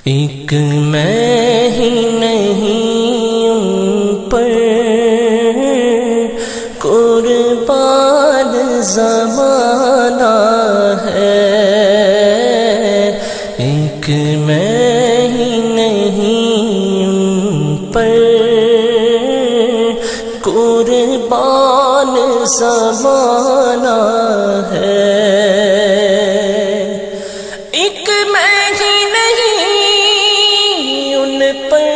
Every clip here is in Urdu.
ایک میں ہی نہیں ان پر قربان زمانہ ہے، ایک میں ہی نہیں ان پر قربان زمانہ ہے، ایک میں ہی نہیں ان پر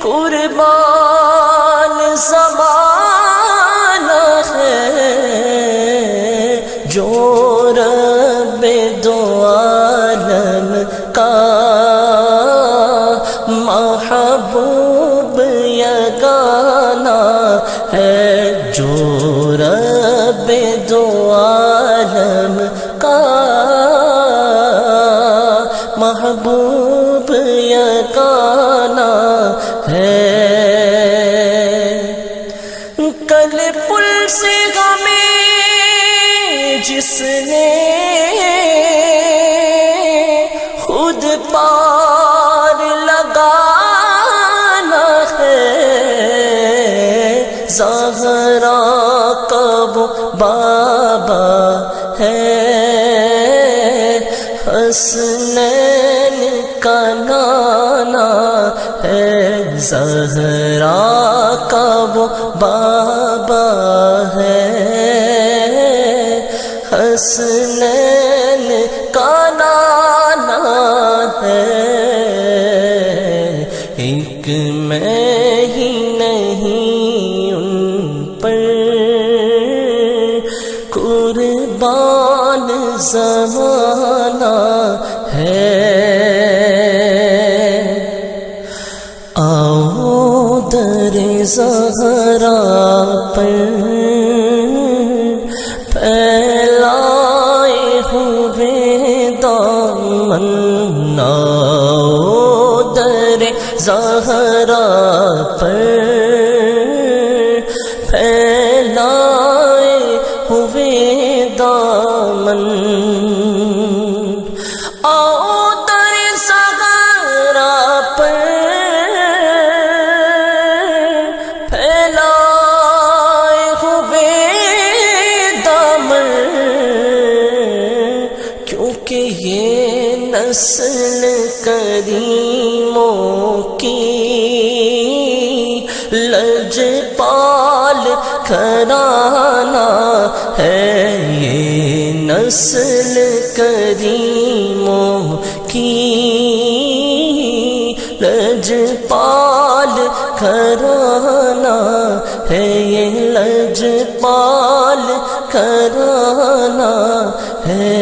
قربان زمانہ ہے، جو رب دو عالم کا محبوب یگانہ ہے، جو رب دو عالم کا محبوب یگانہ ہے۔ کل پل سے ہمیں جس نے خود پار لگانا ہے، زہرا کا وہ بابا ہے، حسنین کا نانا ہے، زہرا کا وہ بابا ہے، حسنین کا نانا ہے، ایک میں ہی نہیں ان پر قربان زمانہ ہے۔ آؤ در زہرا پر پھیلائے ہوئے دامن، آؤ در زہرا پر پھیلائے ہوئے دامن، آؤ در زہرا پر پھیلائے ہوئے دامن، کیونکہ یہ نسل کریموں کی لجپال گھرانہ ہے، یہ نسل کریموں کی لجپال گھرانہ ہے، یہ لجپال گھرانہ ہے،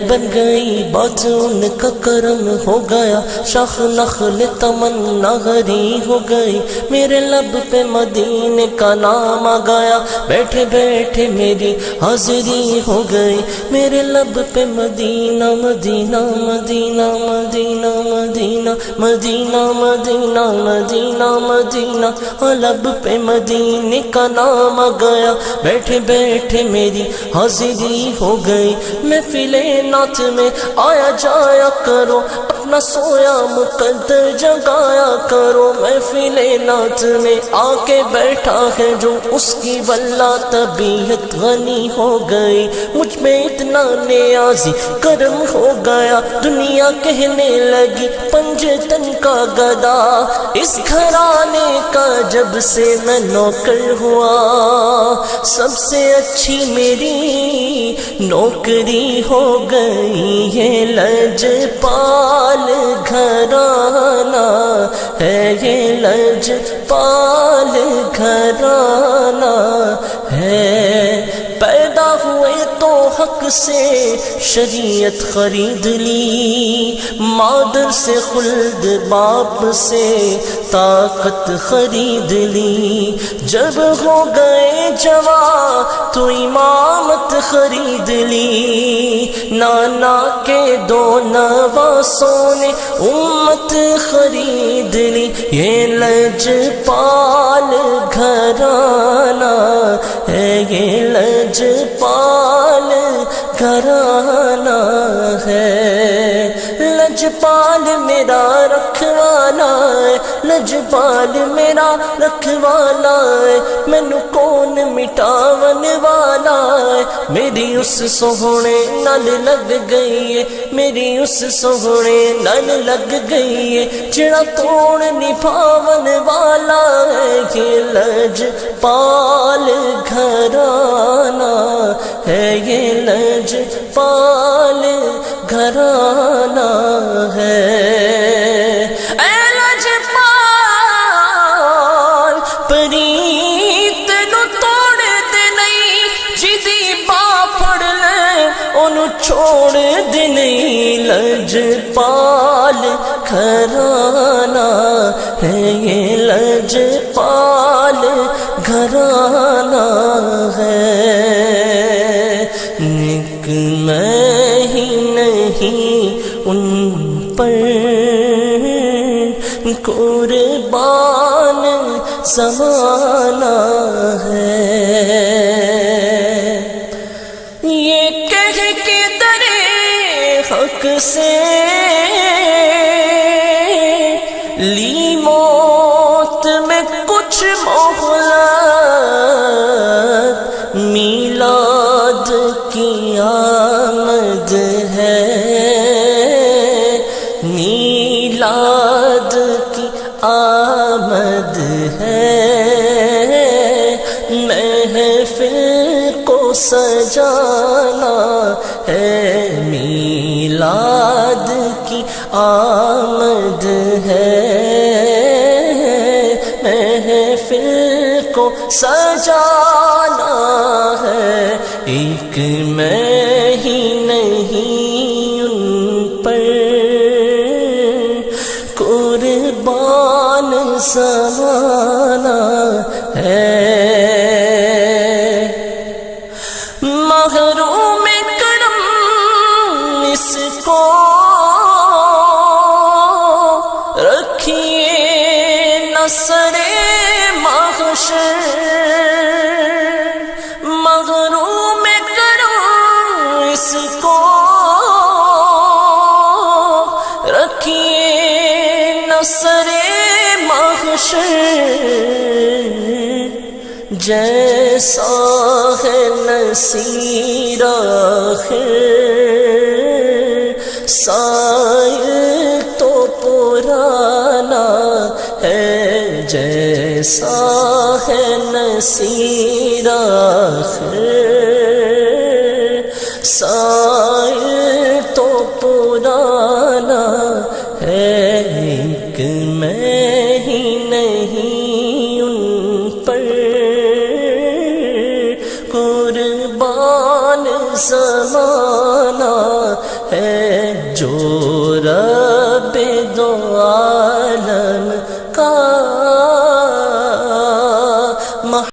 بن گئی بات ان کا کرم ہو گیا، شاخ نخل تمنا ہری ہو گئی، میرے لب پہ مدینے کا نام آ گیا، بیٹھے بیٹھے میری حاضری ہو گئی، میرے لب پہ مدینہ مدینہ مدینہ مدینہ مدینہ مدینہ مدینہ مدینہ مدینہ، لب پہ مدینے کا نام آ گیا، بیٹھے بیٹھے میری حاضری ہو گئی، محفل نعت میں آیا جایا کرو، اپنا سویا مقدر جگایا کرو، محفل نعت میں آ کے بیٹھا ہے جو، اس کی واللہ طبیعت غنی ہو گئی، مجھ میں اتنا نیازی کرم ہو گیا، دنیا کہنے لگی پنجتن کا گدا، اس گھرانے کا جب سے میں نوکر ہوا، سب سے اچھی میری نوکری ہو گئی، یہ لجپال گھرانہ ہے، یہ لجپال گھرانہ ہے، پیدا ہوئے تو حق سے شریعت خرید لی، مادر سے خلد باپ سے طاقت خرید لی، جب ہو گئے جوان تو امامت خرید لی، نانا کے دو نواسوں نے امت خرید لی، یہ لجپال گھرانہ ہے، یہ لجپال گھرانہ ہے، لجپال میرا رکھوالا ہے، لجپال میرا رکھوالا ہے، مینوں کون مٹاون والا ہے، میری اس سوہنے نال لگ گئی ہے، میری اس سوہنے نال لگ گئی ہے، جڑا توڑ نبھاون والا ہے، یہ لجپال گھرانہ ہے، یہ لجپال گھرانہ ہے۔ اے لجپال پریت نو توڑ دے نہیں، جدی باں پھڑ لے اونوں چھوڑ دے نہیں، لجپال گھرانہ ہے، یہ لجپال گھرانہ ہے۔ نیک میں ہی نہیں ان پر قربان زمانہ ہے، یہ کہہ کے درے حق سے لی موت میں کچھ مہلت، میلاد کی آمد ہے، میلاد کی آمد ہے، محفل کو سجانا ہے، میلاد کی آمد ہے، محفل کو سجانا ہے، ایک میں ہی نہیں ان پر قربان زمانہ ہے۔ محروم کرم اس کو رکھیے نصر محشر، محروم کرم اس کو رکھیے نصر محشر، جیسا ہے نصیر آخر، سائل تو پرانا ہے، جیسا ہے نصیر آخر، سائل تو پرانا ہے، ایک میں ہی نہیں ان پر قربان زمانہ ہے، جو رب دعا